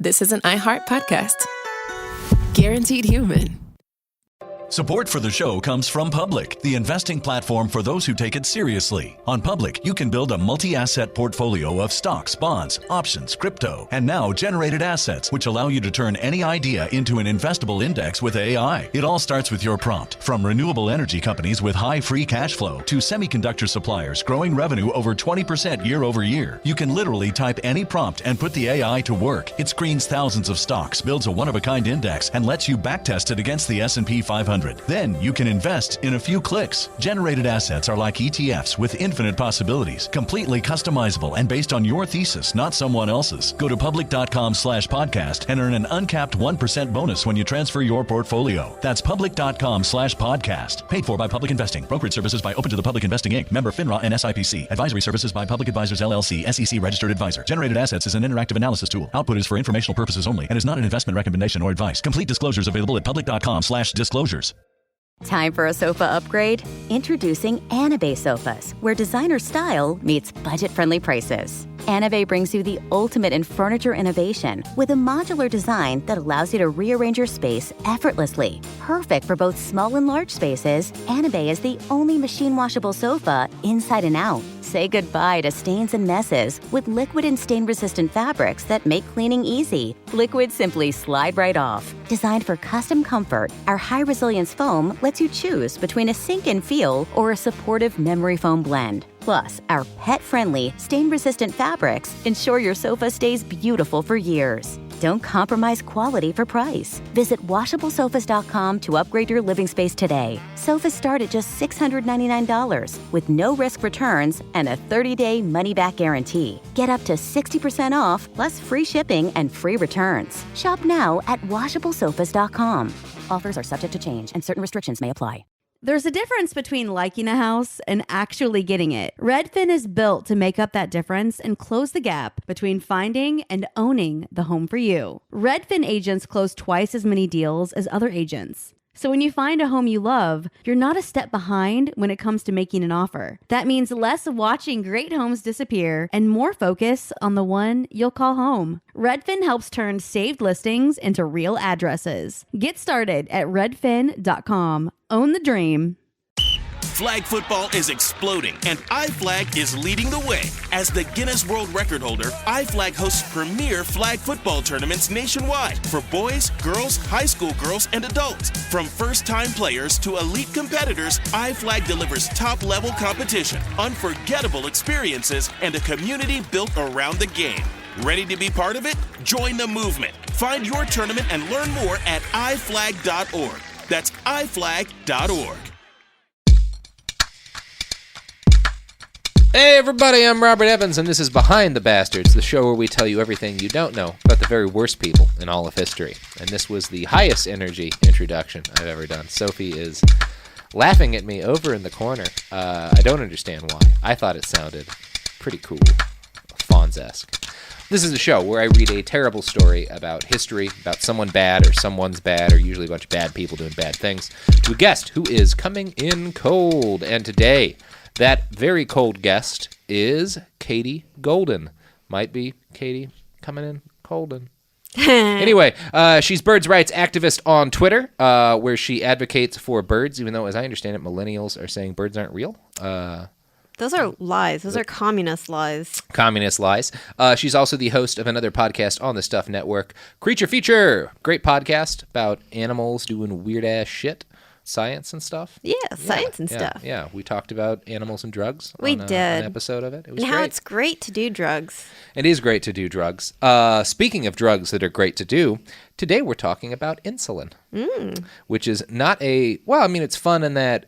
this is an iHeart podcast. Guaranteed human. Support for the show comes from Public, the investing platform for those who take it seriously. On Public, you can build a multi-asset portfolio of stocks, bonds, options, crypto, and now generated assets, which allow you to turn any idea into an investable index with AI. It all starts with your prompt. From renewable energy companies with high free cash flow to semiconductor suppliers growing revenue over 20% year over year, you can literally type any prompt and put the AI to work. It screens thousands of stocks, builds a one-of-a-kind index, and lets you backtest it against the S&P 500. Then you can invest in a few clicks. Generated assets are like ETFs with infinite possibilities, completely customizable and based on your thesis, not someone else's. Go to public.com/podcast and earn an uncapped 1% bonus when you transfer your portfolio. That's public.com/podcast. Paid for by Public Investing. Brokerage services by Open to the Public Investing Inc. Member FINRA and SIPC. Advisory services by Public Advisors LLC, SEC registered advisor. Generated assets is an interactive analysis tool. Output is for informational purposes only and is not an investment recommendation or advice. Complete disclosures available at public.com/disclosures. Time for a sofa upgrade? Introducing Anabay Sofas, where designer style meets budget-friendly prices. Anabay brings you the ultimate in furniture innovation with a modular design that allows you to rearrange your space effortlessly. Perfect for both small and large spaces, Anabay is the only machine-washable sofa inside and out. Say goodbye to stains and messes with liquid and stain-resistant fabrics that make cleaning easy. Liquids simply slide right off. Designed for custom comfort, our high-resilience foam lets you choose between a sink-in feel or a supportive memory foam blend. Plus, our pet-friendly, stain-resistant fabrics ensure your sofa stays beautiful for years. Don't compromise quality for price. Visit washablesofas.com to upgrade your living space today. Sofas start at just $699 with no-risk returns and a 30-day money-back guarantee. Get up to 60% off, plus free shipping and free returns. Shop now at washablesofas.com. Offers are subject to change and certain restrictions may apply. There's a difference between liking a house and actually getting it. Redfin is built to make up that difference and close the gap between finding and owning the home for you. Redfin agents close twice as many deals as other agents. So when you find a home you love, you're not a step behind when it comes to making an offer. That means less watching great homes disappear and more focus on the one you'll call home. Redfin helps turn saved listings into real addresses. Get started at redfin.com. Own the dream. Flag football is exploding, and iFlag is leading the way. As the Guinness World Record holder, iFlag hosts premier flag football tournaments nationwide for boys, girls, high school girls, and adults. From first-time players to elite competitors, iFlag delivers top-level competition, unforgettable experiences, and a community built around the game. Ready to be part of it? Join the movement. Find your tournament and learn more at iflag.org. That's iflag.org. Hey everybody, I'm Robert Evans, and this is Behind the Bastards, the show where we tell you everything you don't know about the very worst people in all of history. And this was the highest energy introduction I've ever done. Sophie is laughing at me over in the corner. I don't understand why. I thought it sounded pretty cool, Fonz-esque. This is a show where I read a terrible story about history, about someone bad or someone's bad, or usually a bunch of bad people doing bad things, to a guest who is coming in cold. And today, that very cold guest is Katie Goldin. Might be Katie coming in cold. Anyway, she's birds' rights activist on Twitter, where she advocates for birds, even though, as I understand it, millennials are saying birds aren't real. Those are lies. Those are communist lies. Communist lies. She's also the host of another podcast on the Stuff Network, Creature Feature. Great podcast about animals doing weird-ass shit. Science and stuff. Yeah, science and stuff. Yeah, we talked about animals and drugs. We did an episode of it. It was and how it's great to do drugs. It is great to do drugs. Speaking of drugs that are great to do, today we're talking about insulin, which is not a it's fun in that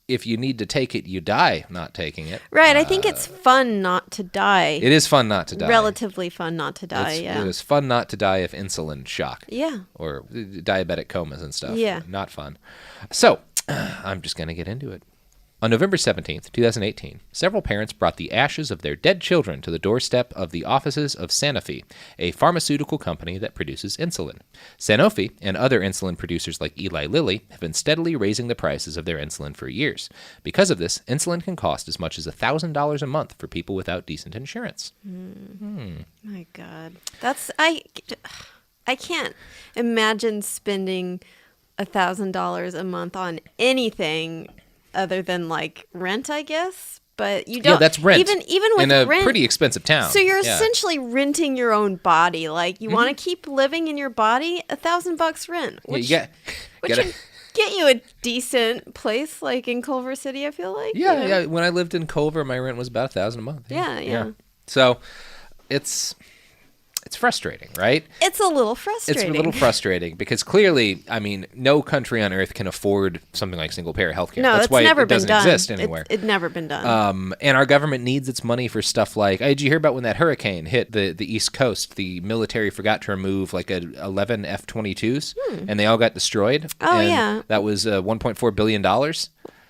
if you need to take it, you die not taking it. Right. I think it's fun not to die. It is fun not to die. Relatively fun not to die, yeah. It is fun not to die of insulin shock. Yeah. Or diabetic comas and stuff. Yeah. Not fun. So, I'm just going to get into it. On November 17th, 2018, several parents brought the ashes of their dead children to the doorstep of the offices of Sanofi, a pharmaceutical company that produces insulin. Sanofi and other insulin producers like Eli Lilly have been steadily raising the prices of their insulin for years. Because of this, insulin can cost as much as $1,000 a month for people without decent insurance. My God. I can't imagine spending $1,000 a month on anything other than like rent, I guess. But you don't. Yeah, that's rent. Even with in a rent, pretty expensive town. So you're essentially renting your own body. Like you want to keep living in your body, $1,000 rent, which Yeah, which would get you a decent place, like in Culver City. I feel like. Yeah, you know? yeah. When I lived in Culver, my rent was about $1,000 a month. Yeah. So, it's frustrating, right? It's a little frustrating. It's a little frustrating because clearly, I mean, no country on earth can afford something like single-payer healthcare. No, That's it's why never it been doesn't done. exist anywhere. It's never been done. And our government needs its money for stuff like, did you hear about when that hurricane hit the East Coast? The military forgot to remove like 11 F-22s, and they all got destroyed. Oh, and yeah. That was $1.4 billion.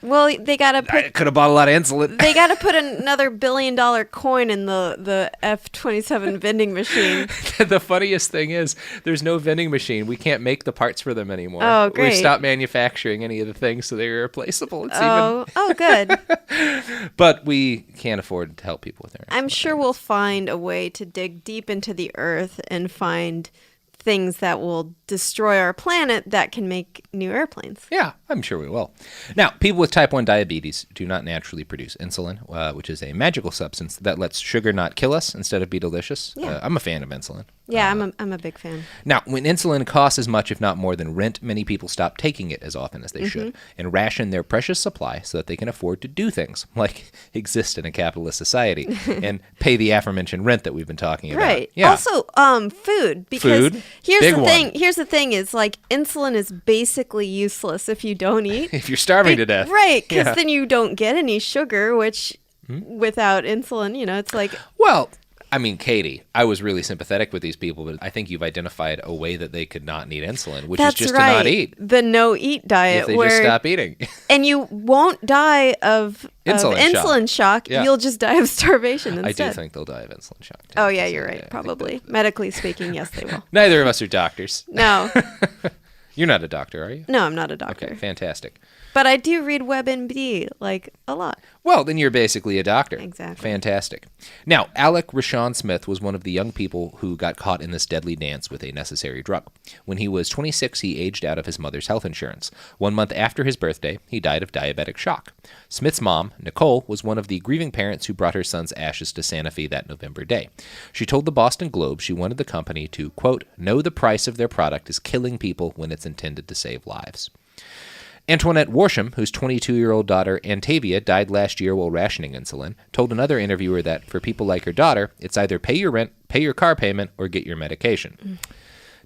Well, they got to I could have bought a lot of insulin. They got to put another $1 billion coin in the F-27 vending machine. The funniest thing is there's no vending machine. We can't make the parts for them anymore. Oh, great. We've stopped manufacturing any of the things, so they're irreplaceable. Good. But we can't afford to help people with their I'm sure we'll find a way to dig deep into the earth and find things that will destroy our planet that can make new airplanes. Yeah, I'm sure we will. Now, people with type 1 diabetes do not naturally produce insulin, which is a magical substance that lets sugar not kill us instead of be delicious. Yeah. I'm a fan of insulin. Yeah, I'm a big fan. Now, when insulin costs as much, if not more, than rent, many people stop taking it as often as they should and ration their precious supply so that they can afford to do things like exist in a capitalist society and pay the aforementioned rent that we've been talking about. Right. Yeah. Also, food. Because Food? here's Big the thing. one. Here's the thing is like insulin is basically useless if you don't eat. If you're starving to death. Right, because Yeah. then you don't get any sugar, which without insulin, it's like... Well, I mean, Katie, I was really sympathetic with these people, but I think you've identified a way that they could not need insulin, which That's is just right. to not eat. The no-eat diet, If they where just stop eating. and you won't die of insulin shock. Yeah. You'll just die of starvation I instead. do think they'll die of insulin shock. too. Oh yeah, you're right. I Probably think medically speaking, yes, they will. Neither of us are doctors. No, You're not a doctor, are you? no, I'm not a doctor, Okay, fantastic. but I do read WebMD like a lot. Well, then you're basically a doctor. Exactly. Fantastic. Now, Alec Rashawn Smith was one of the young people who got caught in this deadly dance with a necessary drug. When he was 26, he aged out of his mother's health insurance. 1 month after his birthday, he died of diabetic shock. Smith's mom, Nicole, was one of the grieving parents who brought her son's ashes to Santa Fe that November day. She told the Boston Globe she wanted the company to, quote, know the price of their product is killing people when it's intended to save lives. Antoinette Worsham, whose 22-year-old daughter Antavia died last year while rationing insulin, told another interviewer that for people like her daughter, it's either pay your rent, pay your car payment, or get your medication.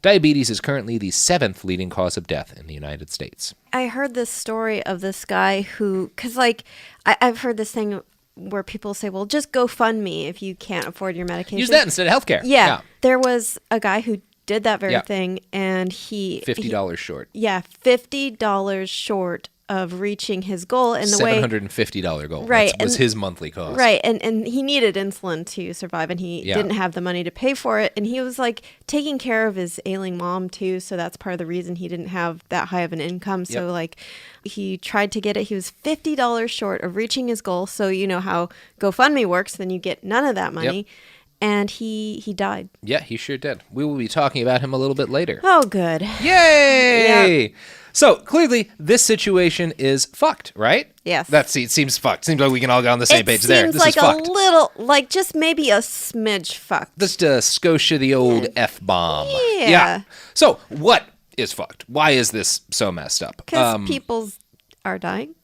Diabetes is currently the 7th leading cause of death in the United States. I heard this story of this guy who, because like I've heard this thing where people say, well, just GoFundMe if you can't afford your medication. Use that instead of healthcare. Yeah. There was a guy who did that very Yeah. thing, and he $50 short. Yeah, $50 short of reaching his goal, and the way $750 goal. Right, That was and- his monthly cost. right, and he needed insulin to survive, and he Yeah. didn't have the money to pay for it, and he was like taking care of his ailing mom too, so that's part of the reason he didn't have that high of an income. So Yep. like he tried to get it. He was $50 short of reaching his goal. So you know how GoFundMe works, then you get none of that money. And he died. Yeah, he sure did. We will be talking about him a little bit later. Oh, good. Yay! So, clearly, this situation is fucked, right? Yes. It seems fucked. Seems like we can all get on the same page It there. seems This like is fucked. a little, like just maybe a smidge fucked. Just Scotia the old F-bomb. Yeah. So, what is fucked? Why is this so messed up? Because people are dying.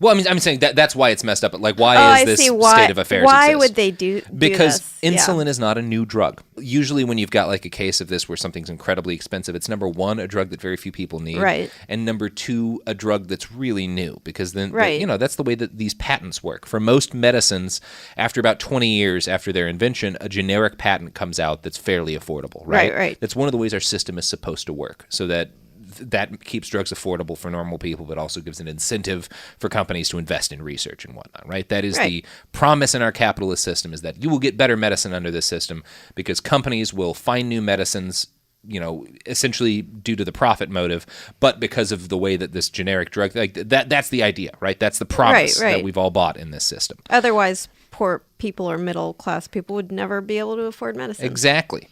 Well, I'm saying that's why it's messed up. Like, why is I this see. state of affairs Why exist? would they do Because this? Yeah. insulin is not a new drug. Usually when you've got like a case of this where something's incredibly expensive, it's number one, a drug that very few people need. Right. And number two, a drug that's really new. Because then, Right. that's the way that these patents work. For most medicines, after about 20 years after their invention, a generic patent comes out that's fairly affordable. Right? Right. That's one of the ways our system is supposed to work. So that keeps drugs affordable for normal people, but also gives an incentive for companies to invest in research and whatnot, right? That is the promise in our capitalist system, is that you will get better medicine under this system because companies will find new medicines, essentially due to the profit motive, but because of the way that this generic drug, like that's the idea, right? That's the promise Right. that we've all bought in this system. Otherwise, poor people or middle class people would never be able to afford medicine. Exactly.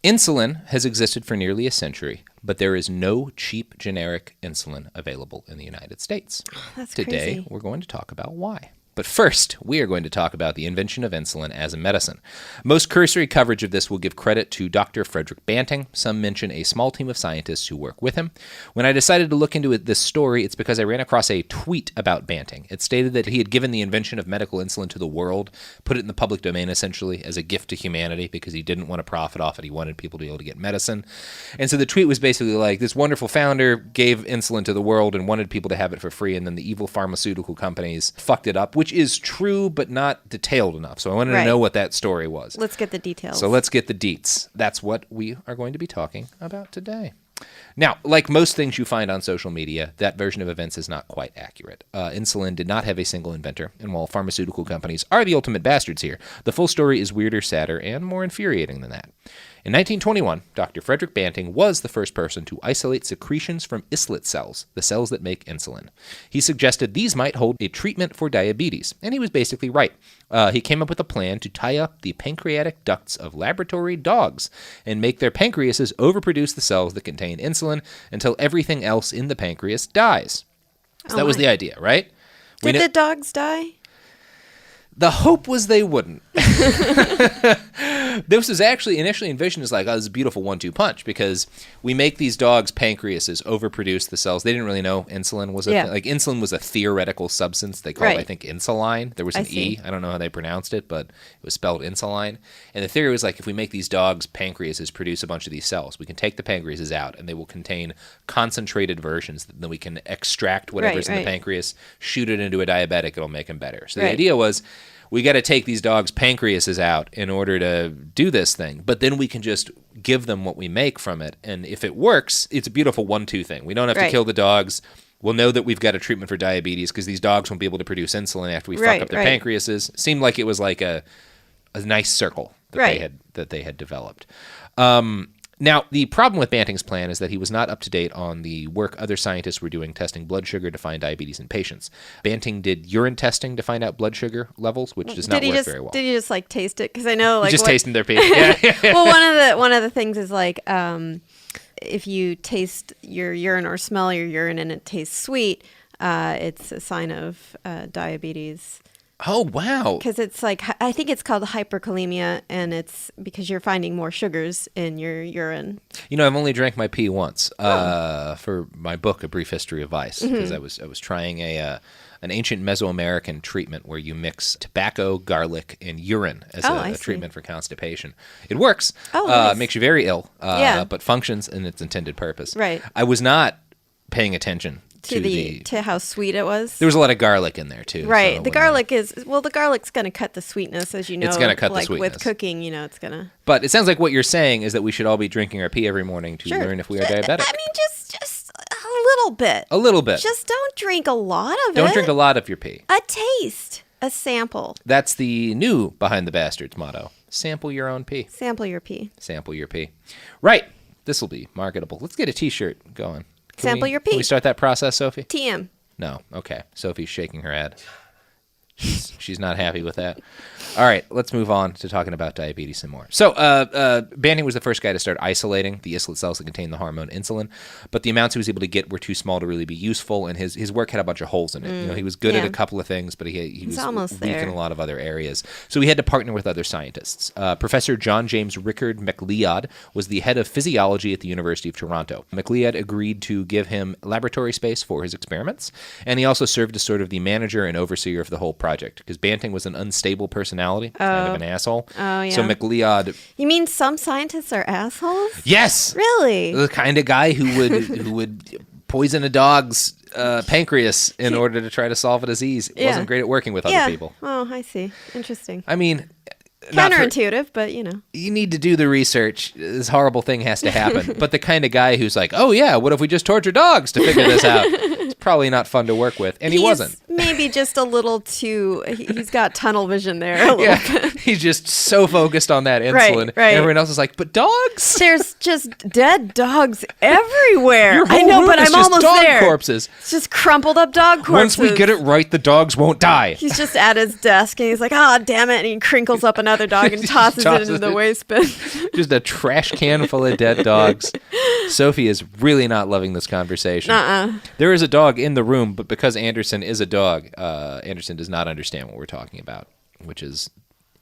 Insulin has existed for nearly a century, but there is no cheap generic insulin available in the United States. That's Today, crazy. we're going to talk about why. But first, we are going to talk about the invention of insulin as a medicine. Most cursory coverage of this will give credit to Dr. Frederick Banting. Some mention a small team of scientists who work with him. When I decided to look into this story, it's because I ran across a tweet about Banting. It stated that he had given the invention of medical insulin to the world, put it in the public domain essentially as a gift to humanity because he didn't want to profit off it. He wanted people to be able to get medicine. And so the tweet was basically like, this wonderful founder gave insulin to the world and wanted people to have it for free, and then the evil pharmaceutical companies fucked it up, which is true, but not detailed enough. So I wanted to know what that story was. Let's get the details. So let's get the deets. That's what we are going to be talking about today. Now, like most things you find on social media, that version of events is not quite accurate. Insulin did not have a single inventor, and while pharmaceutical companies are the ultimate bastards here, the full story is weirder, sadder, and more infuriating than that. In 1921, Dr. Frederick Banting was the first person to isolate secretions from islet cells, the cells that make insulin. He suggested these might hold a treatment for diabetes, and he was basically right. He came up with a plan to tie up the pancreatic ducts of laboratory dogs and make their pancreases overproduce the cells that contain insulin until everything else in the pancreas dies. So that was the idea, right? Did the dogs die? The hope was they wouldn't. This was actually initially envisioned as like, oh, this is a beautiful 1-2 punch because we make these dogs' pancreases overproduce the cells. They didn't really know insulin was insulin was a theoretical substance. They called it, I think, insuline. There was an E. I don't know how they pronounced it, but it was spelled insuline. And the theory was like, if we make these dogs' pancreases produce a bunch of these cells, we can take the pancreases out and they will contain concentrated versions. Then we can extract whatever's in the pancreas, shoot it into a diabetic, it'll make them better. So the idea was, we got to take these dogs' pancreases out in order to do this thing, but then we can just give them what we make from it. And if it works, it's a beautiful 1-2 thing. We don't have to kill the dogs. We'll know that we've got a treatment for diabetes because these dogs won't be able to produce insulin after we fuck up their pancreases. Seemed like it was like a nice circle that they had developed. Now, the problem with Banting's plan is that he was not up to date on the work other scientists were doing testing blood sugar to find diabetes in patients. Banting did urine testing to find out blood sugar levels, which does not work very well. Did he just like taste it? Because I know like just tasting their pee. Yeah. Well, one of the things is like if you taste your urine or smell your urine and it tastes sweet, it's a sign of diabetes. Oh, wow. Because it's like, I think it's called hyperkalemia, and it's because you're finding more sugars in your urine. You know, I've only drank my pee once for my book, A Brief History of Vice, because I was trying an ancient Mesoamerican treatment where you mix tobacco, garlic, and urine as a treatment for constipation. It works. Nice. It makes you very ill, but functions in its intended purpose. Right. I was not paying attention to how sweet it was. There was a lot of garlic in there too. Right. So the garlic's going to cut the sweetness, as you know. It's going to cut the sweetness. With cooking, it's going to. But it sounds like what you're saying is that we should all be drinking our pee every morning to learn if we are diabetic. I mean, just a little bit. A little bit. Just don't drink a lot of it. Don't drink a lot of your pee. A taste. A sample. That's the new Behind the Bastards motto. Sample your own pee. Sample your pee. Sample your pee. Right. This will be marketable. Let's get a t-shirt going. Sample your pee. Can we start that process, Sophie? TM. No. Okay. Sophie's shaking her head. She's not happy with that. All right, let's move on to talking about diabetes some more. So Banting was the first guy to start isolating the islet cells that contain the hormone insulin, but the amounts he was able to get were too small to really be useful, and his work had a bunch of holes in it. He was good at a couple of things, but he was almost weak there in a lot of other areas. So he had to partner with other scientists. Professor John James Rickard MacLeod was the head of physiology at the University of Toronto. MacLeod agreed to give him laboratory space for his experiments, and he also served as sort of the manager and overseer of the whole project, because Banting was an unstable personality, kind of an asshole. Oh, yeah. So MacLeod... You mean some scientists are assholes? Yes! Really? The kind of guy who would poison a dog's pancreas in order to try to solve a disease. Wasn't great at working with other people. Oh, I see. Interesting. I mean... Counterintuitive, but You need to do the research. This horrible thing has to happen. But the kind of guy who's like, oh yeah, what if we just torture dogs to figure this out? It's probably not fun to work with. And he wasn't. Maybe just a little too, he's got tunnel vision there a little bit. He's just so focused on that insulin. Right. And everyone else is like, but dogs? There's just dead dogs everywhere. Your whole I know, room but is I'm just almost dog there. Corpses. It's just crumpled up dog corpses. Once we get it right, the dogs won't die. He's just at his desk and he's like, damn it. And he crinkles up an another dog and tosses it into the waste bin. Just a trash can full of dead dogs. Sophie is really not loving this conversation. There is a dog in the room, but because Anderson is a dog, Anderson does not understand what we're talking about, which is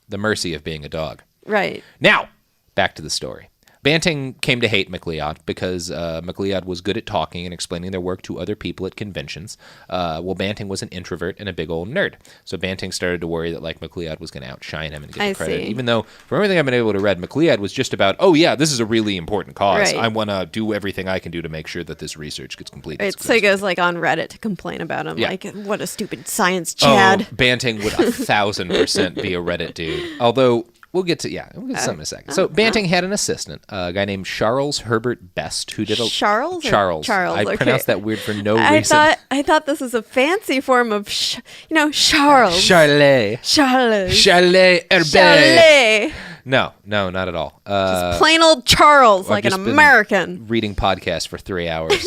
the mercy of being a dog. Right. Now, back to the story. Banting came to hate MacLeod because MacLeod was good at talking and explaining their work to other people at conventions. Well, Banting was an introvert and a big old nerd. So Banting started to worry that like MacLeod was going to outshine him and get the credit. Even though, from everything I've been able to read, MacLeod was just about, oh yeah, this is a really important cause. Right. I want to do everything I can do to make sure that this research gets completed. Right. So he goes like on Reddit to complain about him. Yeah. Like, what a stupid science Chad. Oh, Banting would 1,000% be a Reddit dude. Although... We'll get to something in a second. So Banting had an assistant, a guy named Charles Herbert Best, who did a Charles. Charles. I pronounced that weird for no reason. I thought this was a fancy form of Charles. Charlet. Herbert. Charlet. No, not at all. Just plain old Charles, like an American. Reading podcasts for 3 hours.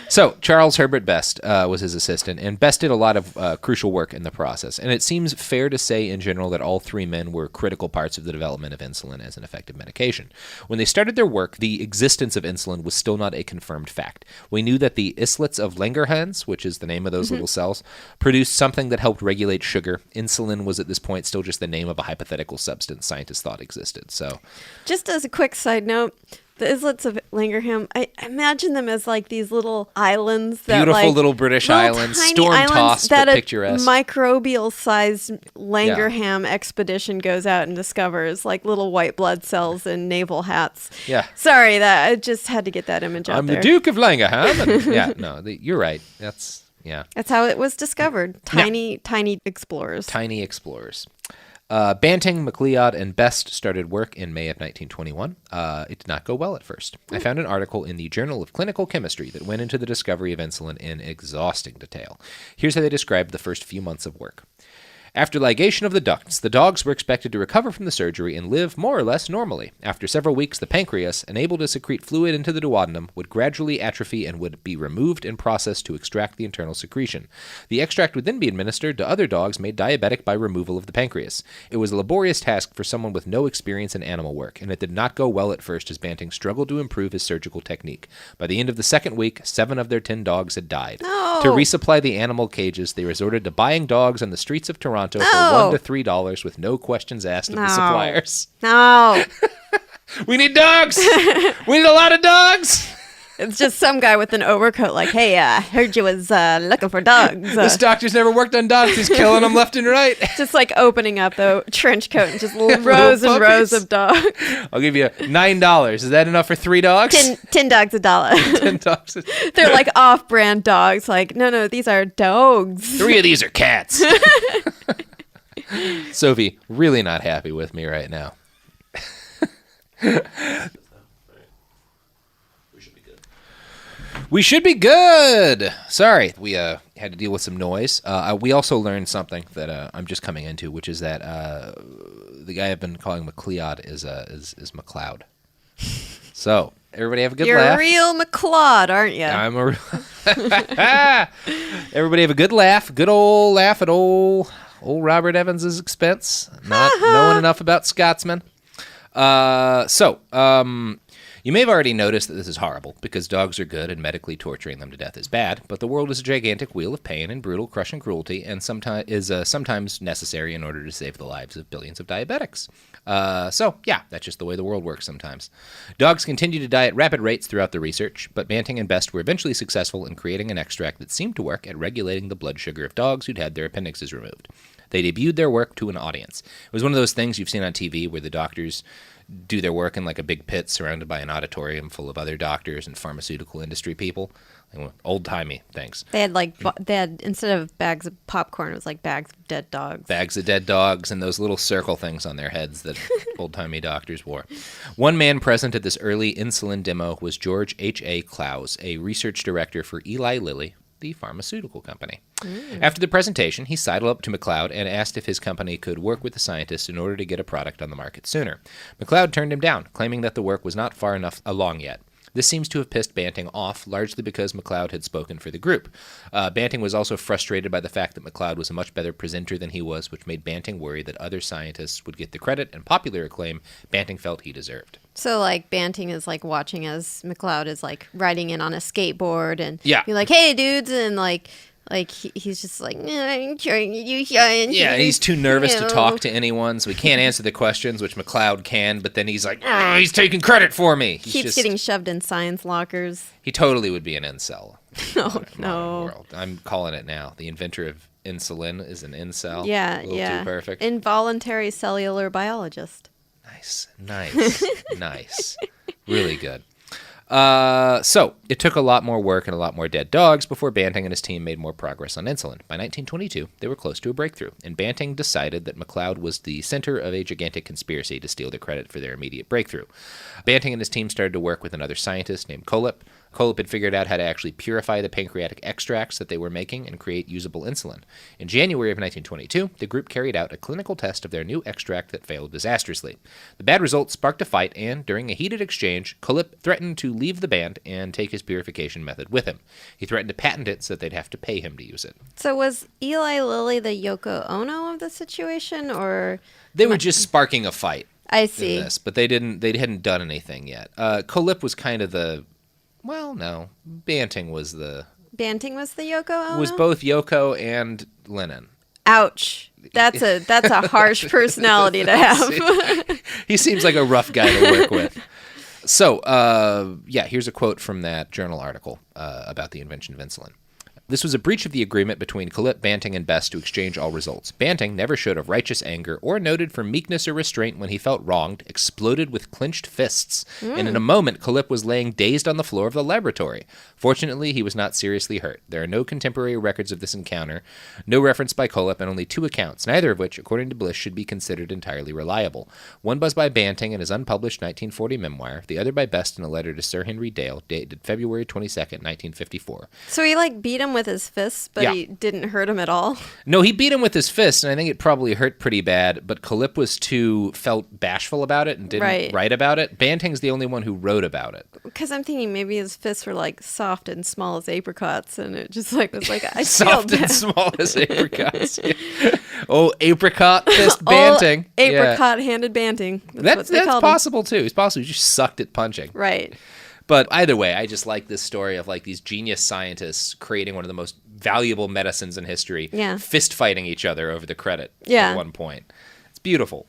So Charles Herbert Best was his assistant, and Best did a lot of crucial work in the process. And it seems fair to say in general that all three men were critical parts of the development of insulin as an effective medication. When they started their work, the existence of insulin was still not a confirmed fact. We knew that the islets of Langerhans, which is the name of those little cells, produced something that helped regulate sugar. Insulin was at this point still just the name of a hypothetical substance scientists thought existed. So, just as a quick side note, the islets of Langerham, I imagine them as like these little islands. Beautiful little British islands, storm-tossed but picturesque. That a microbial-sized Langerham expedition goes out and discovers, like little white blood cells in naval hats. Yeah. Sorry, that I just had to get that image out there. I'm the Duke of Langerham. You're right. That's how it was discovered. Tiny explorers. Tiny explorers. Banting, MacLeod, and Best started work in May of 1921. It did not go well at first. I found an article in the Journal of Clinical Chemistry that went into the discovery of insulin in exhausting detail. Here's how they described the first few months of work. After ligation of the ducts, the dogs were expected to recover from the surgery and live more or less normally. After several weeks, the pancreas, unable to secrete fluid into the duodenum, would gradually atrophy and would be removed and processed to extract the internal secretion. The extract would then be administered to other dogs made diabetic by removal of the pancreas. It was a laborious task for someone with no experience in animal work, and it did not go well at first as Banting struggled to improve his surgical technique. By the end of the second week, 7 of their 10 dogs had died. No. To resupply the animal cages, they resorted to buying dogs on the streets of Toronto for $1 to $3 with no questions asked of the suppliers. No. We need dogs. We need a lot of dogs. It's just some guy with an overcoat like, hey, I heard you was looking for dogs. This doctor's never worked on dogs. He's killing them left and right. Just like opening up the trench coat and just rows and rows of dogs. I'll give you $9. Is that enough for 3 dogs? 10 dogs $1. 10 dogs. They're like off-brand dogs. Like, no, these are dogs. 3 of these are cats. Sophie, really not happy with me right now. We should be good. Sorry, we had to deal with some noise. We also learned something that I'm just coming into, which is that the guy I've been calling MacLeod is MacLeod. So everybody have a good laugh. You're a real MacLeod, aren't you? I'm a. Everybody have a good laugh. Good old laugh at old Robert Evans's expense. Not knowing enough about Scotsmen. You may have already noticed that this is horrible, because dogs are good and medically torturing them to death is bad, but the world is a gigantic wheel of pain and brutal crushing cruelty, and sometimes necessary in order to save the lives of billions of diabetics. That's just the way the world works sometimes. Dogs continue to die at rapid rates throughout the research, but Banting and Best were eventually successful in creating an extract that seemed to work at regulating the blood sugar of dogs who'd had their appendixes removed. They debuted their work to an audience. It was one of those things you've seen on TV where the doctors do their work in like a big pit surrounded by an auditorium full of other doctors and pharmaceutical industry people. Old-timey things. They had instead of bags of popcorn, it was like bags of dead dogs. Bags of dead dogs and those little circle things on their heads that old-timey doctors wore. One man present at this early insulin demo was George H.A. Clowes, a research director for Eli Lilly, the pharmaceutical company. After the presentation, he sidled up to MacLeod and asked if his company could work with the scientists in order to get a product on the market sooner. MacLeod turned him down, claiming that the work was not far enough along yet. This seems to have pissed Banting off, largely because McLeod had spoken for the group. Banting was also frustrated by the fact that McLeod was a much better presenter than he was, which made Banting worry that other scientists would get the credit and popular acclaim Banting felt he deserved. So, like, Banting is, like, watching as McLeod is, like, riding in on a skateboard and be like, hey, dudes, and, he's just like, I'm trying to do science. Yeah, he's too nervous to talk to anyone, so he can't answer the questions, which McLeod can, but then he's like, he's taking credit for me. Keeps getting shoved in science lockers. He totally would be an incel. Oh, no. World. I'm calling it now. The inventor of insulin is an incel. Yeah, Too perfect. Involuntary cellular biologist. Nice. Really good. So it took a lot more work and a lot more dead dogs before Banting and his team made more progress on insulin. By 1922, they were close to a breakthrough, and Banting decided that McLeod was the center of a gigantic conspiracy to steal the credit for their immediate breakthrough. Banting and his team started to work with another scientist named Kolip. Kolip had figured out how to actually purify the pancreatic extracts that they were making and create usable insulin. In January of 1922, the group carried out a clinical test of their new extract that failed disastrously. The bad results sparked a fight, and during a heated exchange, Kolip threatened to leave the band and take his purification method with him. He threatened to patent it so that they'd have to pay him to use it. So was Eli Lilly the Yoko Ono of the situation, or...? They were just sparking a fight. I see. In this, but they hadn't done anything yet. Kolip was kind of the... Well, no. Banting was the Yoko Ono? Was both Yoko and Lennon. Ouch. That's a harsh personality to have. He seems like a rough guy to work with. So, here's a quote from that journal article about the invention of insulin. This was a breach of the agreement between Kolip, Banting, and Best to exchange all results. Banting never showed of righteous anger or noted for meekness or restraint when he felt wronged, exploded with clenched fists, and in a moment Kolip was laying dazed on the floor of the laboratory. Fortunately, he was not seriously hurt. There are no contemporary records of this encounter, no reference by Kolip, and only 2 accounts, neither of which, according to Bliss, should be considered entirely reliable. One was by Banting in his unpublished 1940 memoir, the other by Best in a letter to Sir Henry Dale, dated February 22nd, 1954. So he, beat him with his fists, but he didn't hurt him at all? No, he beat him with his fists, and I think it probably hurt pretty bad, but Kolip felt bashful about it and didn't write about it. Banting's the only one who wrote about it. Because I'm thinking maybe his fists were, soft and small as apricots, and it just, was I soft and small as apricots. Oh, apricot fist Banting. Apricot-handed Banting. That's possible, too. It's possible he just sucked at punching. Right. But either way, I just like this story of these genius scientists creating one of the most valuable medicines in history, fist fighting each other over the credit at one point. It's beautiful.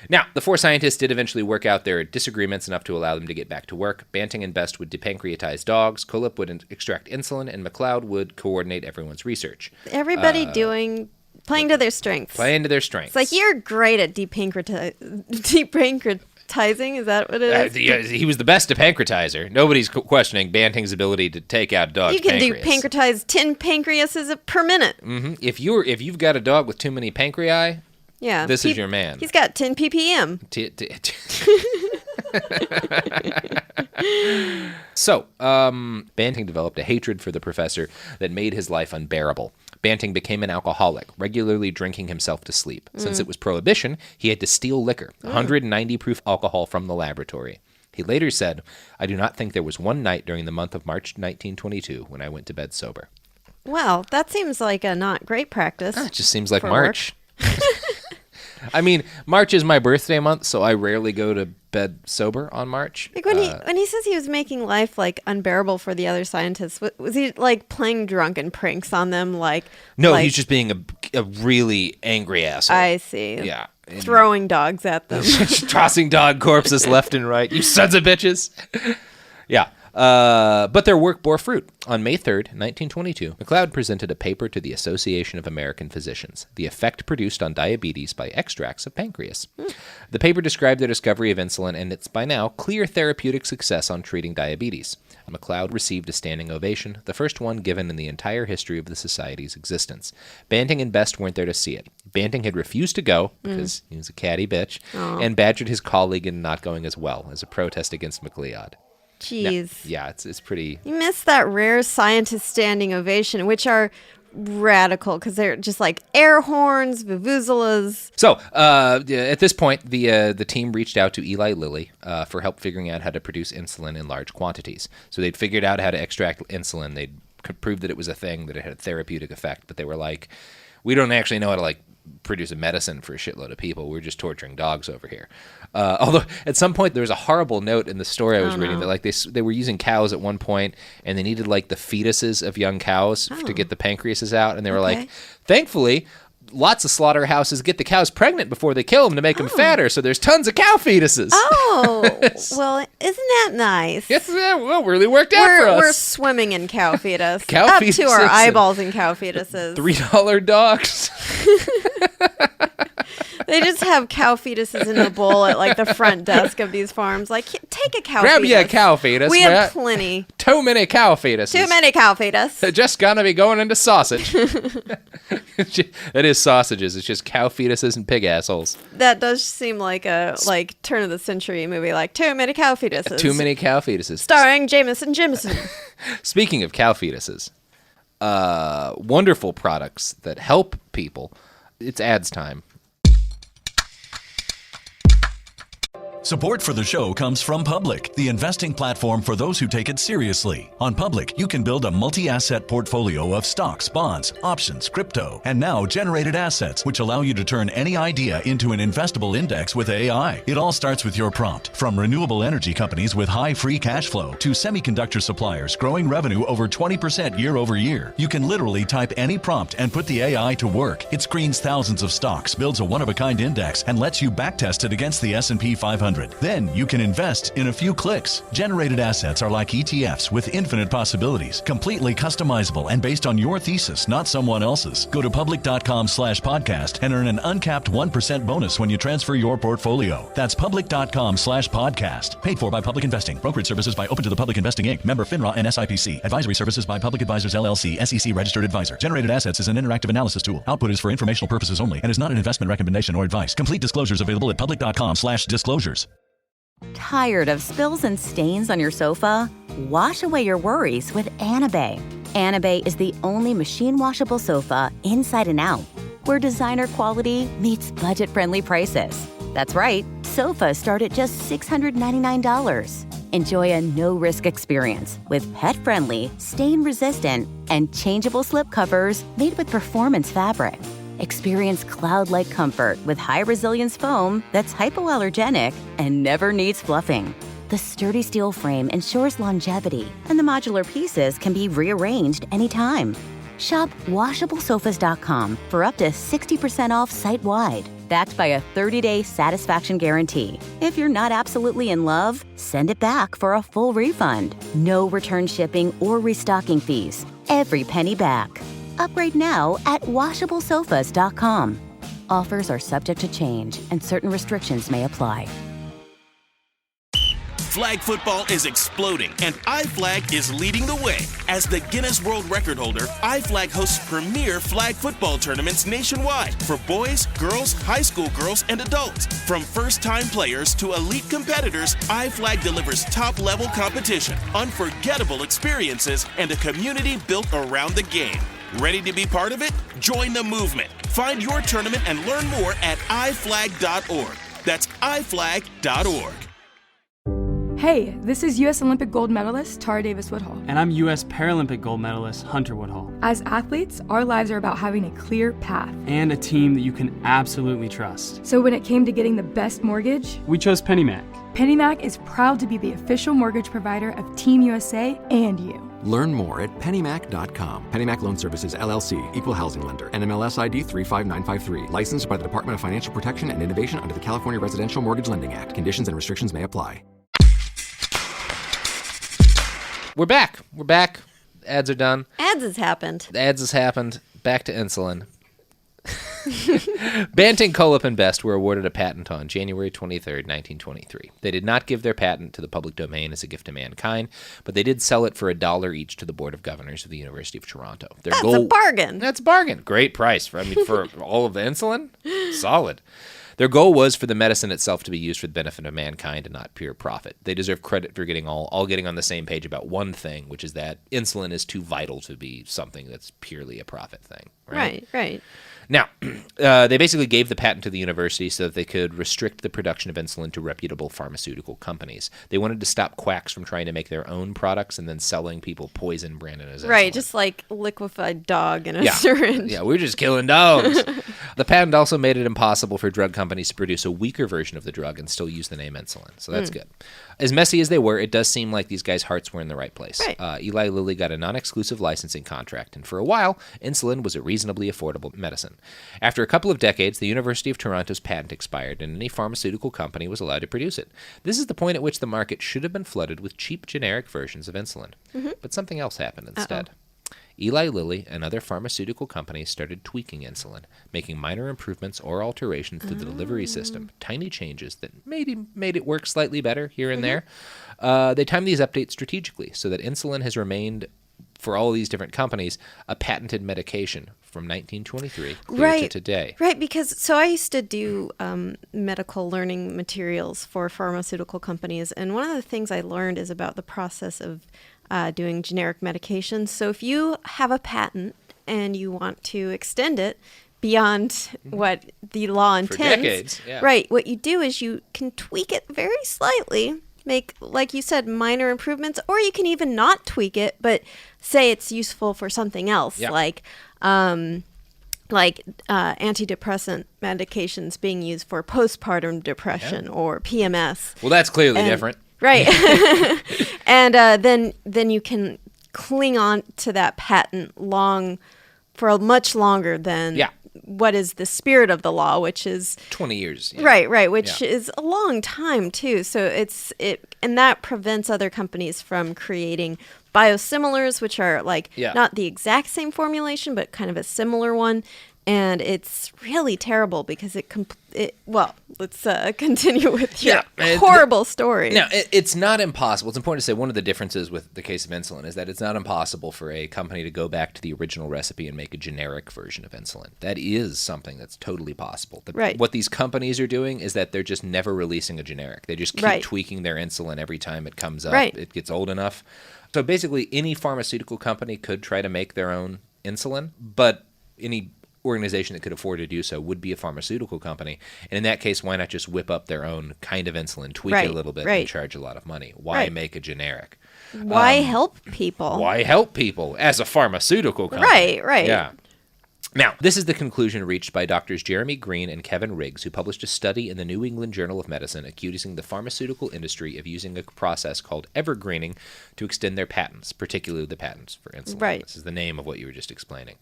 Now, the 4 scientists did eventually work out their disagreements enough to allow them to get back to work. Banting and Best would depancreatize dogs, Kolip would extract insulin, and McLeod would coordinate everyone's research. Everybody playing to their strengths. It's like, you're great at depancreatizing. Is that what it is? He was the best depancretizer. Nobody's questioning Banting's ability to take out dogs' pancreas. You can depancretize 10 pancreases per minute. Mm-hmm. If you've got a dog with too many pancreas, this is your man. He's got 10 ppm. So, Banting developed a hatred for the professor that made his life unbearable. Banting became an alcoholic, regularly drinking himself to sleep. Since it was prohibition, he had to steal liquor, 190 proof alcohol from the laboratory. He later said, "I do not think there was one night during the month of March 1922 when I went to bed sober." Well, that seems like a not great practice. It just seems like March. I mean, March is my birthday month, so I rarely go to bed sober on March. When he says he was making life unbearable for the other scientists, was he playing drunken pranks on them? No, he's just being a really angry asshole. I see. Yeah. Throwing dogs at them. Tossing dog corpses left and right. You sons of bitches. Yeah. But their work bore fruit. On May 3rd, 1922, McLeod presented a paper to the Association of American Physicians, The Effect Produced on Diabetes by Extracts of Pancreas. The paper described their discovery of insulin and its, by now, clear therapeutic success on treating diabetes. McLeod received a standing ovation, the first one given in the entire history of the Society's existence. Banting and Best weren't there to see it. Banting had refused to go, because he was a catty bitch, and badgered his colleague in not going as well, as a protest against McLeod. Jeez. Yeah, it's pretty... You missed that rare scientist standing ovation, which are radical because they're just like air horns, vuvuzelas. So at this point, the team reached out to Eli Lilly for help figuring out how to produce insulin in large quantities. So they'd figured out how to extract insulin. They'd proved that it was a thing, that it had a therapeutic effect, but they were like, we don't actually know how to produce a medicine for a shitload of people. We're just torturing dogs over here. Although at some point there was a horrible note in the story I was reading that they were using cows at one point and they needed the fetuses of young cows to get the pancreases out, and they were like, thankfully lots of slaughterhouses get the cows pregnant before they kill them to make them fatter, so there's tons of cow fetuses. Oh, well, isn't that nice? Yes, well, really worked out for us. We're swimming in cow fetus. Cow up fetuses to our eyeballs in cow fetuses. $3 dogs. They just have cow fetuses in a bowl at the front desk of these farms. Take a cow Grab fetus. you a cow fetus. We have plenty. Too many cow fetuses. Too many cow fetus. They're just gonna be going into sausage. That is sausages. It's just cow fetuses and pig assholes. That does seem like a turn of the century movie. Too many cow fetuses. Too many cow fetuses. Starring Jameson Jimison. Speaking of cow fetuses, wonderful products that help people. It's ads time. Support for the show comes from Public, the investing platform for those who take it seriously. On Public, you can build a multi-asset portfolio of stocks, bonds, options, crypto, and now generated assets, which allow you to turn any idea into an investable index with AI. It all starts with your prompt. From renewable energy companies with high free cash flow to semiconductor suppliers growing revenue over 20% year over year, you can literally type any prompt and put the AI to work. It screens thousands of stocks, builds a one-of-a-kind index, and lets you backtest it against the S&P 500. Then you can invest in a few clicks. Generated assets are like ETFs with infinite possibilities, completely customizable and based on your thesis, not someone else's. Go to public.com/podcast and earn an uncapped 1% bonus when you transfer your portfolio. That's public.com/podcast. Paid for by Public Investing. Brokerage services by Open to the Public Investing Inc. Member FINRA and SIPC. Advisory services by Public Advisors LLC, SEC registered advisor. Generated assets is an interactive analysis tool. Output is for informational purposes only and is not an investment recommendation or advice. Complete disclosures available at public.com/disclosures. Tired of spills and stains on your sofa? Wash away your worries with Anabay. Anabay is the only machine washable sofa inside and out, where designer quality meets budget-friendly prices. That's right, sofas start at just $699. Enjoy a no-risk experience with pet-friendly, stain-resistant, and changeable slip covers made with performance fabric. Experience cloud-like comfort with high-resilience foam that's hypoallergenic and never needs fluffing. The sturdy steel frame ensures longevity, and the modular pieces can be rearranged anytime. Shop WashableSofas.com for up to 60% off site-wide, backed by a 30-day satisfaction guarantee. If you're not absolutely in love, send it back for a full refund. No return shipping or restocking fees. Every penny back. Upgrade now at WashableSofas.com. Offers are subject to change, and certain restrictions may apply. Flag football is exploding, and iFlag is leading the way. As the Guinness World Record holder, iFlag hosts premier flag football tournaments nationwide for boys, girls, high school girls, and adults. From first-time players to elite competitors, iFlag delivers top-level competition, unforgettable experiences, and a community built around the game. Ready to be part of it? Join the movement. Find your tournament and learn more at iflag.org. That's iflag.org. Hey, this is U.S. Olympic gold medalist Tara Davis-Woodhull. And I'm U.S. Paralympic gold medalist Hunter Woodhull. As athletes, our lives are about having a clear path. And a team that you can absolutely trust. So when it came to getting the best mortgage, we chose PennyMac. PennyMac is proud to be the official mortgage provider of Team USA and you. Learn more at pennymac.com. PennyMac Loan Services, LLC, Equal Housing Lender, NMLS ID 35953. Licensed by the Department of Financial Protection and Innovation under the California Residential Mortgage Lending Act. Conditions and restrictions may apply. We're back. Ads are done. Ads has happened. Back to insulin. Banting, Colip, and Best were awarded a patent on January 23rd, 1923. They did not give their patent to the public domain as a gift to mankind, but they did sell it for $1 each to the Board of Governors of the University of Toronto. That's a bargain. That's a bargain. Great price for all of the insulin. Solid. Their goal was for the medicine itself to be used for the benefit of mankind and not pure profit. They deserve credit for getting all getting on the same page about one thing, which is that insulin is too vital to be something that's purely a profit thing. Right. Now, they basically gave the patent to the university so that they could restrict the production of insulin to reputable pharmaceutical companies. They wanted to stop quacks from trying to make their own products and then selling people poison branded as insulin. Right, just like liquefied dog in a syringe. Yeah, we're just killing dogs. The patent also made it impossible for drug companies to produce a weaker version of the drug and still use the name insulin. So that's good. As messy as they were, it does seem like these guys' hearts were in the right place. Right. Eli Lilly got a non-exclusive licensing contract, and for a while, insulin was a reasonably affordable medicine. After a couple of decades, the University of Toronto's patent expired, and any pharmaceutical company was allowed to produce it. This is the point at which the market should have been flooded with cheap generic versions of insulin. But something else happened instead. Eli Lilly and other pharmaceutical companies started tweaking insulin, making minor improvements or alterations to the delivery system, tiny changes that maybe made it work slightly better here and there. They timed these updates strategically so that insulin has remained, for all of these different companies, a patented medication from 1923 through to today. Right, because so I used to do medical learning materials for pharmaceutical companies, and one of the things I learned is about the process of doing generic medications. So if you have a patent and you want to extend it beyond what the law intends, for decades, right, what you do is you can tweak it very slightly, make, like you said, minor improvements, or you can even not tweak it, but say it's useful for something else, like antidepressant medications being used for postpartum depression or PMS. Well, that's clearly different. Right. And then you can cling on to that patent for much longer than what is the spirit of the law, which is 20 years. Right, which is a long time too. So and that prevents other companies from creating biosimilars, which are not the exact same formulation, but kind of a similar one. And it's really terrible because let's continue with your horrible story. Now, it's not impossible. It's important to say one of the differences with the case of insulin is that it's not impossible for a company to go back to the original recipe and make a generic version of insulin. That is something that's totally possible. What these companies are doing is that they're just never releasing a generic. They just keep tweaking their insulin every time it comes up. It gets old enough. So basically, any pharmaceutical company could try to make their own insulin, but any organization that could afford to do so would be a pharmaceutical company. And in that case, why not just whip up their own kind of insulin, tweak it a little bit, and charge a lot of money? Why make a generic? Why help people? Why help people as a pharmaceutical company? Right. Yeah. Now, this is the conclusion reached by Drs. Jeremy Green and Kevin Riggs, who published a study in the New England Journal of Medicine accusing the pharmaceutical industry of using a process called evergreening to extend their patents, particularly the patents for insulin. Right. This is the name of what you were just explaining.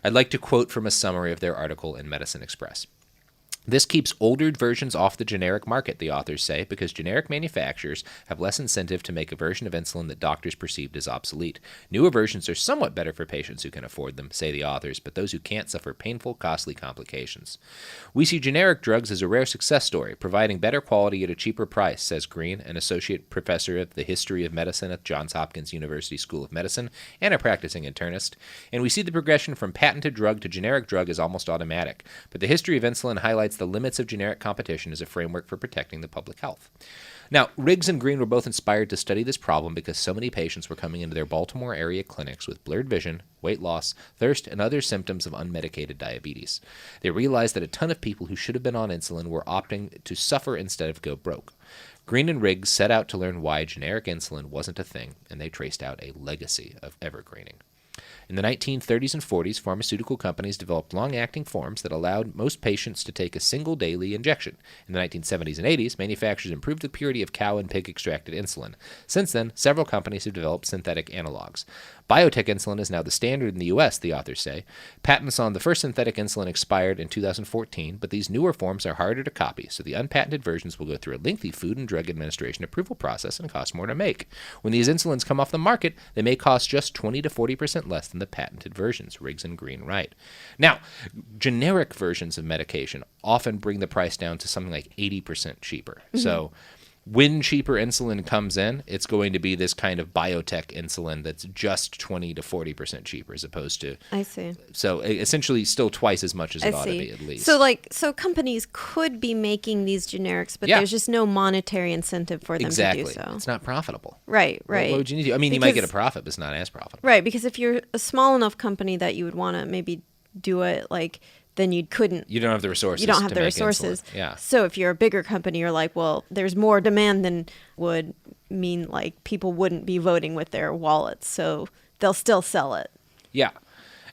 I'd like to quote from a summary of their article in Medicine Express. This keeps older versions off the generic market, the authors say, because generic manufacturers have less incentive to make a version of insulin that doctors perceived as obsolete. Newer versions are somewhat better for patients who can afford them, say the authors, but those who can't suffer painful, costly complications. We see generic drugs as a rare success story, providing better quality at a cheaper price, says Green, an associate professor of the history of medicine at Johns Hopkins University School of Medicine and a practicing internist. And we see the progression from patented drug to generic drug is almost automatic, but the history of insulin highlights the limits of generic competition as a framework for protecting the public health. Now, Riggs and Green were both inspired to study this problem because so many patients were coming into their Baltimore area clinics with blurred vision, weight loss, thirst, and other symptoms of unmedicated diabetes. They realized that a ton of people who should have been on insulin were opting to suffer instead of go broke. Green and Riggs set out to learn why generic insulin wasn't a thing, and they traced out a legacy of evergreening. In the 1930s and 40s, pharmaceutical companies developed long-acting forms that allowed most patients to take a single daily injection. In the 1970s and 80s, manufacturers improved the purity of cow and pig-extracted insulin. Since then, several companies have developed synthetic analogs. Biotech insulin is now the standard in the U.S., the authors say. Patents on the first synthetic insulin expired in 2014, but these newer forms are harder to copy, so the unpatented versions will go through a lengthy Food and Drug Administration approval process and cost more to make. When these insulins come off the market, they may cost just 20 to 40% less than the patented versions, Riggs and Green write. Now, generic versions of medication often bring the price down to something like 80% cheaper. Mm-hmm. So When cheaper insulin comes in, it's going to be this kind of biotech insulin that's just 20 to 40% cheaper as opposed to... I see. So essentially still twice as much as it ought to be, at least. So companies could be making these generics, but there's just no monetary incentive for them to do so. It's not profitable. Right. What would you need to do? I mean, you might get a profit, but it's not as profitable. Right, because if you're a small enough company that you would want to maybe do it, like, then you couldn't. You don't have the resources. You don't have the resources. Insulin. Yeah. So if you're a bigger company, you're like, well, there's more demand than would mean like people wouldn't be voting with their wallets, so they'll still sell it. Yeah.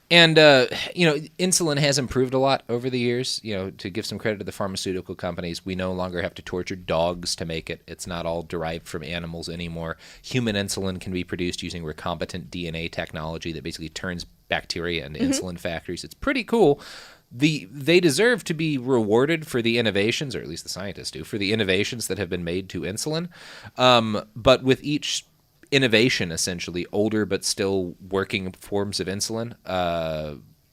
And, insulin has improved a lot over the years. To give some credit to the pharmaceutical companies, we no longer have to torture dogs to make it. It's not all derived from animals anymore. Human insulin can be produced using recombinant DNA technology that basically turns bacteria into insulin factories. It's pretty cool. They deserve to be rewarded for the innovations, or at least the scientists do, for the innovations that have been made to insulin. But with each innovation, essentially, older but still working forms of insulin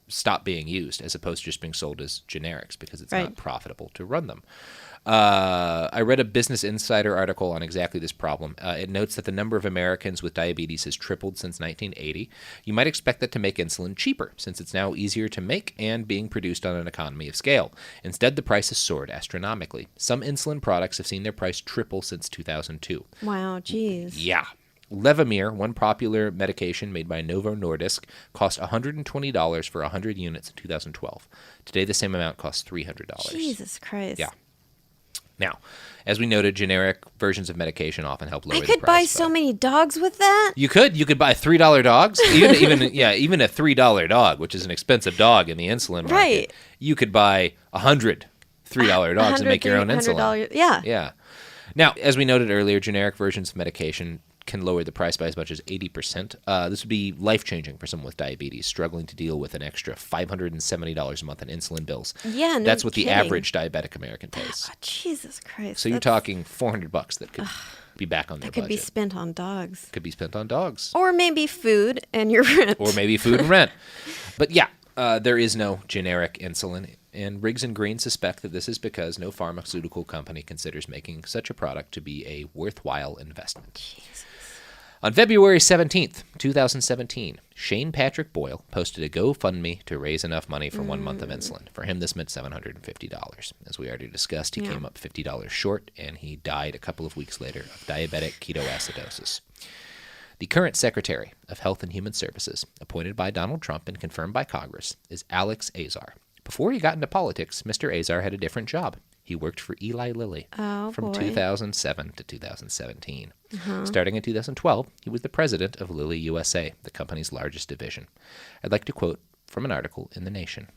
stop being used, as opposed to just being sold as generics because it's not profitable to run them. I read a Business Insider article on exactly this problem. It notes that the number of Americans with diabetes has tripled since 1980. You might expect that to make insulin cheaper, since it's now easier to make and being produced on an economy of scale. Instead, the price has soared astronomically. Some insulin products have seen their price triple since 2002. Wow, geez. Yeah. Levemir, one popular medication made by Novo Nordisk, cost $120 for 100 units in 2012. Today, the same amount costs $300. Jesus Christ. Yeah. Now, as we noted, generic versions of medication often help lower the price. I could buy so many dogs with that. You could buy $3 dogs, even a $3 dog, which is an expensive dog in the insulin market. Right. You could buy 100 $3 dogs and make your own insulin. Yeah. Yeah. Now, as we noted earlier, generic versions of medication can lower the price by as much as 80%. This would be life-changing for someone with diabetes struggling to deal with an extra $570 a month in insulin bills. Yeah, That's what the average diabetic American pays. Oh, Jesus Christ. So you're talking $400 that could be back on their budget. That could be spent on dogs. Could be spent on dogs. Or maybe food and your rent. But yeah, there is no generic insulin. And Riggs & Green suspect that this is because no pharmaceutical company considers making such a product to be a worthwhile investment. Jesus. On February 17th, 2017, Shane Patrick Boyle posted a GoFundMe to raise enough money for 1 month of insulin. For him, this meant $750. As we already discussed, he came up $50 short, and he died a couple of weeks later of diabetic ketoacidosis. The current Secretary of Health and Human Services, appointed by Donald Trump and confirmed by Congress, is Alex Azar. Before he got into politics, Mr. Azar had a different job. He worked for Eli Lilly from 2007 to 2017. Starting in 2012, he was the president of Lilly USA, the company's largest division. I'd like to quote from an article in The Nation.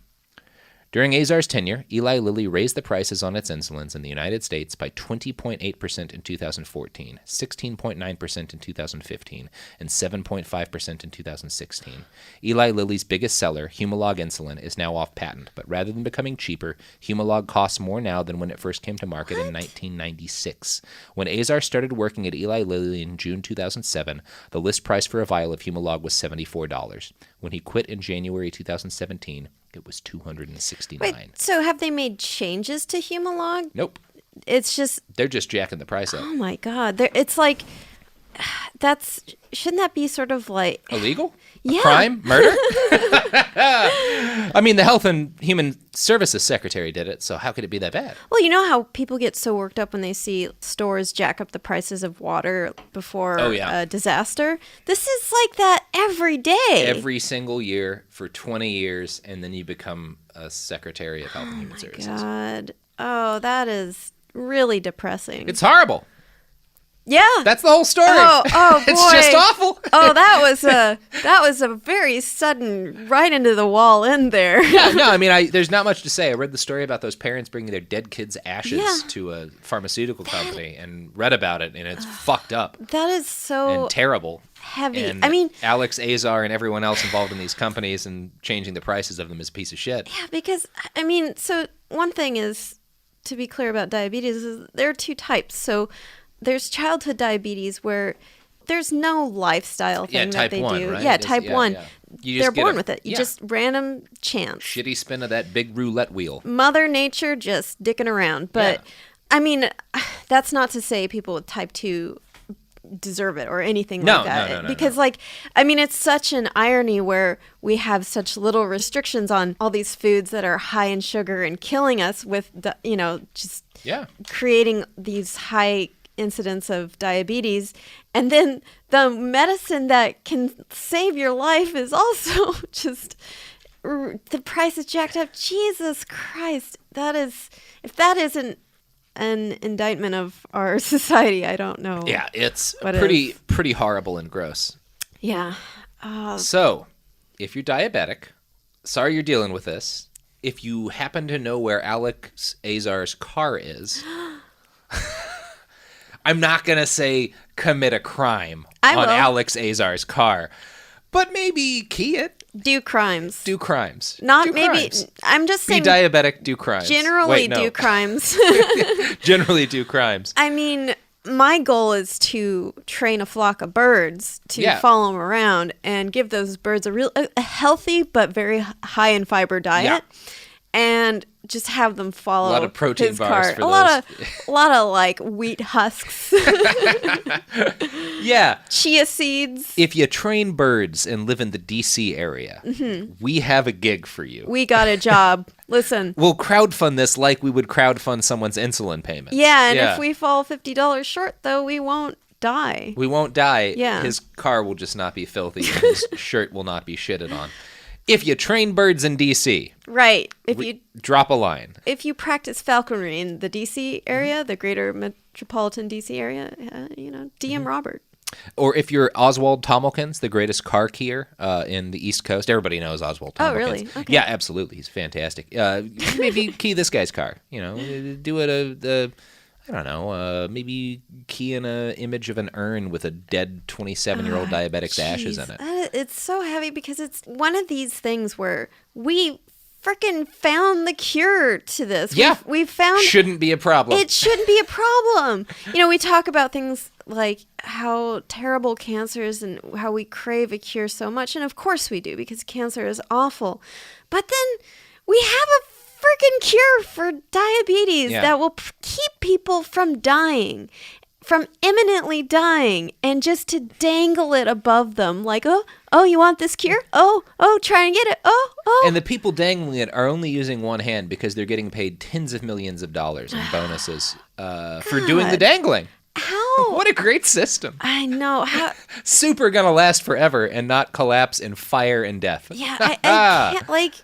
During Azar's tenure, Eli Lilly raised the prices on its insulins in the United States by 20.8% in 2014, 16.9% in 2015, and 7.5% in 2016. Eli Lilly's biggest seller, Humalog insulin, is now off patent, but rather than becoming cheaper, Humalog costs more now than when it first came to market in 1996. When Azar started working at Eli Lilly in June 2007, the list price for a vial of Humalog was $74. When he quit in January 2017, it was $269. Wait, so have they made changes to Humalog? Nope. It's just... They're just jacking the price up. Oh, my God. It's like... Shouldn't that be sort of like... Illegal? Yeah. Crime? Murder? I mean, the Health and Human Services Secretary did it, so how could it be that bad? Well, you know how people get so worked up when they see stores jack up the prices of water before a disaster? This is like that every day. Every single year for 20 years, and then you become a Secretary of Health and Human Services. Oh, my God. Oh, that is really depressing. It's horrible. Yeah, that's the whole story. Oh boy, it's just awful. Oh, that was a very sudden, right into the wall end there. Yeah, no, I mean, there's not much to say. I read the story about those parents bringing their dead kids' ashes to a pharmaceutical company and read about it, and it's fucked up. That is so and terrible. Heavy. And I mean, Alex Azar and everyone else involved in these companies and changing the prices of them is a piece of shit. Yeah, because I mean, so one thing is to be clear about diabetes is there are two types. So there's childhood diabetes where there's no lifestyle thing that they do. Right? Yeah, type 1. Yeah. They're born with it. You just random chance. Shitty spin of that big roulette wheel. Mother Nature just dicking around. But I mean, that's not to say people with type 2 deserve it or anything like that. Because like, I mean, it's such an irony where we have such little restrictions on all these foods that are high in sugar and killing us with, just creating these high incidence of diabetes. And then the medicine that can save your life is also just, the price is jacked up. Jesus Christ. If that isn't an indictment of our society, I don't know. Yeah, it's pretty horrible and gross. Yeah. So, if you're diabetic, sorry you're dealing with this. If you happen to know where Alex Azar's car is, I'm not going to say commit a crime on Alex Azar's car, but maybe key it. Do crimes. Not do maybe. Crimes. I'm just saying. Be diabetic, do crimes. Generally do crimes. Generally do crimes. I mean, my goal is to train a flock of birds to follow them around and give those birds a healthy but very high in fiber diet, and just have them follow a lot of protein his bars car. for a lot of like wheat husks. Yeah. Chia seeds. If you train birds and live in the DC area, we have a gig for you. We got a job. Listen. We'll crowdfund this like we would crowdfund someone's insulin payments. Yeah, and if we fall $50 short, though, we won't die. We won't die. Yeah. His car will just not be filthy. And his shirt will not be shitted on. If you train birds in DC, right? If you drop a line. If you practice falconry in the DC area, the greater metropolitan DC area, DM Robert. Or if you're Oswald Tomilkins, the greatest car keyer in the East Coast, everybody knows Oswald Tomilkins. Oh, really? Okay. Yeah, absolutely. He's fantastic. Maybe key this guy's car. Do it I don't know, maybe key in an image of an urn with a dead 27-year-old diabetic's ashes in it. It's so heavy because it's one of these things where we freaking found the cure to this. Yeah. We've found... Shouldn't be a problem. It shouldn't be a problem. We talk about things like how terrible cancer is and how we crave a cure so much. And of course we do, because cancer is awful. But then we have a freaking cure for diabetes that will keep people from dying, from imminently dying, and just to dangle it above them like, oh, you want this cure? Oh, try and get it. Oh. And the people dangling it are only using one hand because they're getting paid tens of millions of dollars in bonuses for doing the dangling. How? What a great system. I know. How? Super gonna last forever and not collapse in fire and death. Yeah, I can't, like...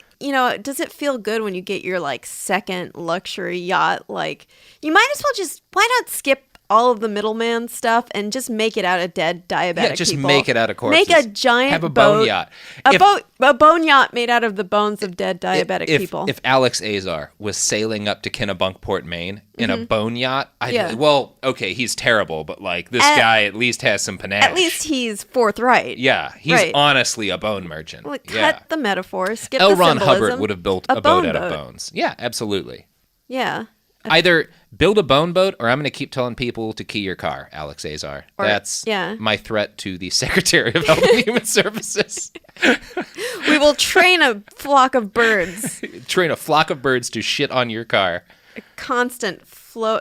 does it feel good when you get your second luxury yacht? Like, you might as well why not skip all of the middleman stuff and just make it out of dead diabetic people? Yeah, just make it out of corpses. Make a giant Have a bone yacht. A bone yacht made out of the bones of dead diabetic people. If Alex Azar was sailing up to Kennebunkport, Maine in a bone yacht, he's terrible, but this guy at least has some panache. At least he's forthright. Yeah, he's honestly a bone merchant. Cut the metaphor, skip L. the Ron symbolism. Hubbard would have built a boat out of bones. Yeah, absolutely. Yeah. Either build a bone boat, or I'm going to keep telling people to key your car, Alex Azar. That's my threat to the Secretary of Health and Human Services. We will train a flock of birds. Train a flock of birds to shit on your car. A constant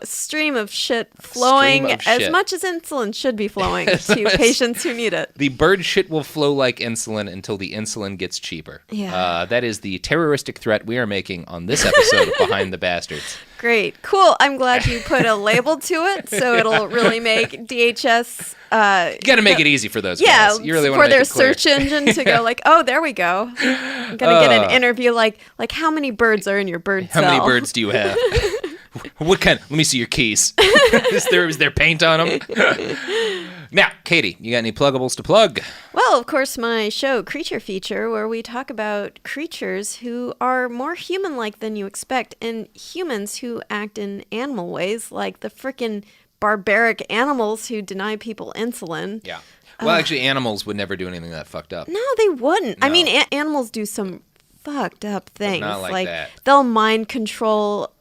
stream of shit flowing as much as insulin should be flowing to patients who need it. The bird shit will flow like insulin until the insulin gets cheaper. Yeah. That is the terroristic threat we are making on this episode of Behind the Bastards. Great. Cool. I'm glad you put a label to it, so it'll really make DHS... you got to make it easy for those guys. You really want to for make their it clear. search engine to go oh, there we go. I'm going to get an interview like how many birds are in your bird cell? How many birds do you have? What kind? Let me see your keys. Is there paint on them? Now, Katie, you got any pluggables to plug? Well, of course, my show, Creature Feature, where we talk about creatures who are more human-like than you expect, and humans who act in animal ways, like the frickin' barbaric animals who deny people insulin. Yeah. Well, actually, animals would never do anything that fucked up. No, they wouldn't. No. I mean, animals do some fucked up things. Not like that. They'll mind control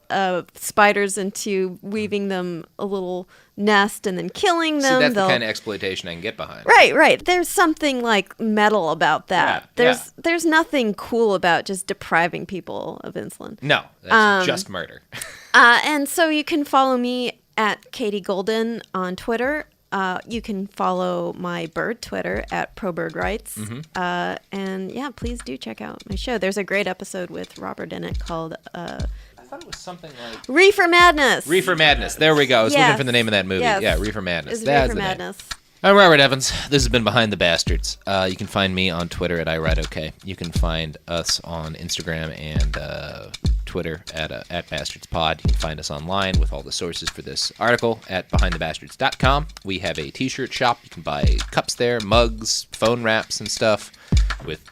spiders into weaving them a little nest and then killing them. See, that's the kind of exploitation I can get behind. Right. There's something like metal about that. Yeah, There's nothing cool about just depriving people of insulin. No, that's just murder. And so you can follow me at Katie Goldin on Twitter. You can follow my bird Twitter at ProBirdRights. Mm-hmm. And yeah, please do check out my show. There's a great episode with Robert in it called I thought it was something like Reefer Madness. Reefer Madness. There we go. I was looking for the name of that movie. Yes. Yeah, Reefer Madness. It's Reefer Madness. I'm Robert Evans. This has been Behind the Bastards. You can find me on Twitter at IWriteOK. You can find us on Instagram and Twitter at BastardsPod. You can find us online with all the sources for this article at BehindTheBastards.com. We have a t-shirt shop. You can buy cups there, mugs, phone wraps and stuff with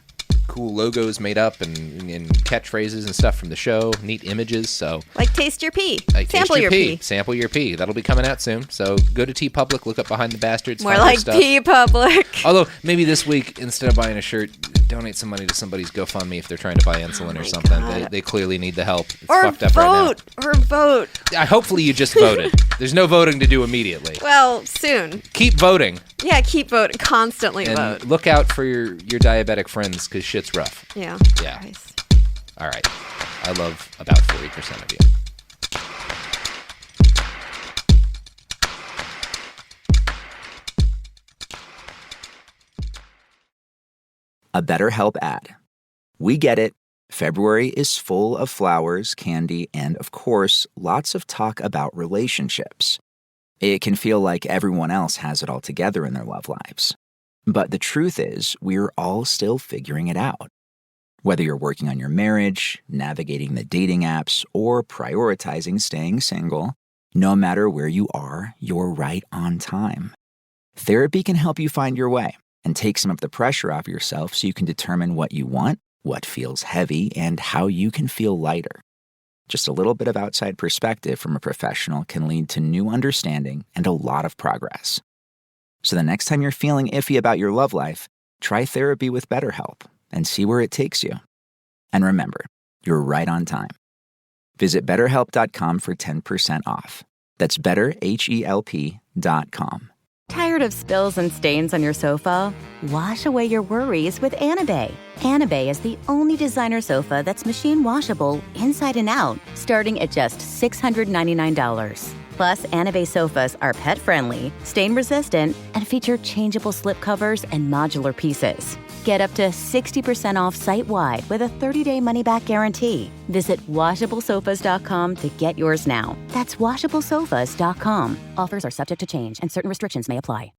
cool logos made up and catchphrases and stuff from the show, neat images. So like Taste Your Pee. Sample your pee. Sample your pee. That'll be coming out soon. So go to TeePublic, look up Behind the Bastards. More like TeePublic. Although maybe this week, instead of buying a shirt, donate some money to somebody's GoFundMe if they're trying to buy insulin or something. They clearly need the help. It's fucked up right now. Or vote. Hopefully you just voted. There's no voting to do immediately. Well, soon. Keep voting. Yeah, keep voting. Constantly and vote. Look out for your diabetic friends because shit's rough. Yeah. Christ. All right. I love about 40% of you. A BetterHelp ad. We get it. February is full of flowers, candy, and, of course, lots of talk about relationships. It can feel like everyone else has it all together in their love lives. But the truth is, we're all still figuring it out. Whether you're working on your marriage, navigating the dating apps, or prioritizing staying single, no matter where you are, you're right on time. Therapy can help you find your way and take some of the pressure off yourself so you can determine what you want, what feels heavy, and how you can feel lighter. Just a little bit of outside perspective from a professional can lead to new understanding and a lot of progress. So the next time you're feeling iffy about your love life, try therapy with BetterHelp and see where it takes you. And remember, you're right on time. Visit BetterHelp.com for 10% off. That's BetterHelp.com. Tired of spills and stains on your sofa? Wash away your worries with Anabay. Anabay is the only designer sofa that's machine washable inside and out, starting at just $699. Plus, Anabay sofas are pet-friendly, stain-resistant, and feature changeable slip covers and modular pieces. Get up to 60% off site-wide with a 30-day money-back guarantee. Visit WashableSofas.com to get yours now. That's WashableSofas.com. Offers are subject to change, and certain restrictions may apply.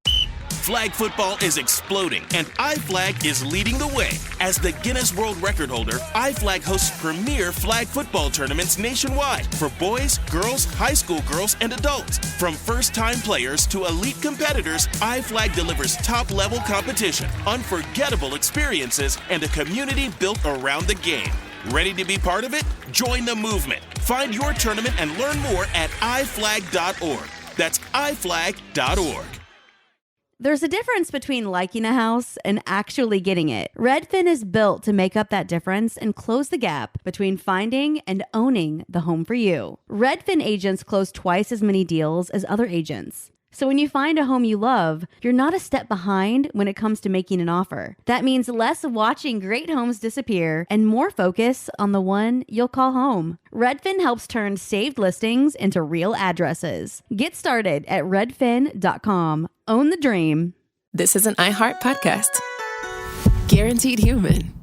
Flag football is exploding, and iFlag is leading the way. As the Guinness World Record holder, iFlag hosts premier flag football tournaments nationwide for boys, girls, high school girls, and adults. From first-time players to elite competitors, iFlag delivers top-level competition, unforgettable experiences, and a community built around the game. Ready to be part of it? Join the movement. Find your tournament and learn more at iflag.org. That's iflag.org. There's a difference between liking a house and actually getting it. Redfin is built to make up that difference and close the gap between finding and owning the home for you. Redfin agents close twice as many deals as other agents. So when you find a home you love, you're not a step behind when it comes to making an offer. That means less watching great homes disappear and more focus on the one you'll call home. Redfin helps turn saved listings into real addresses. Get started at redfin.com. Own the dream. This is an iHeart podcast. Guaranteed human.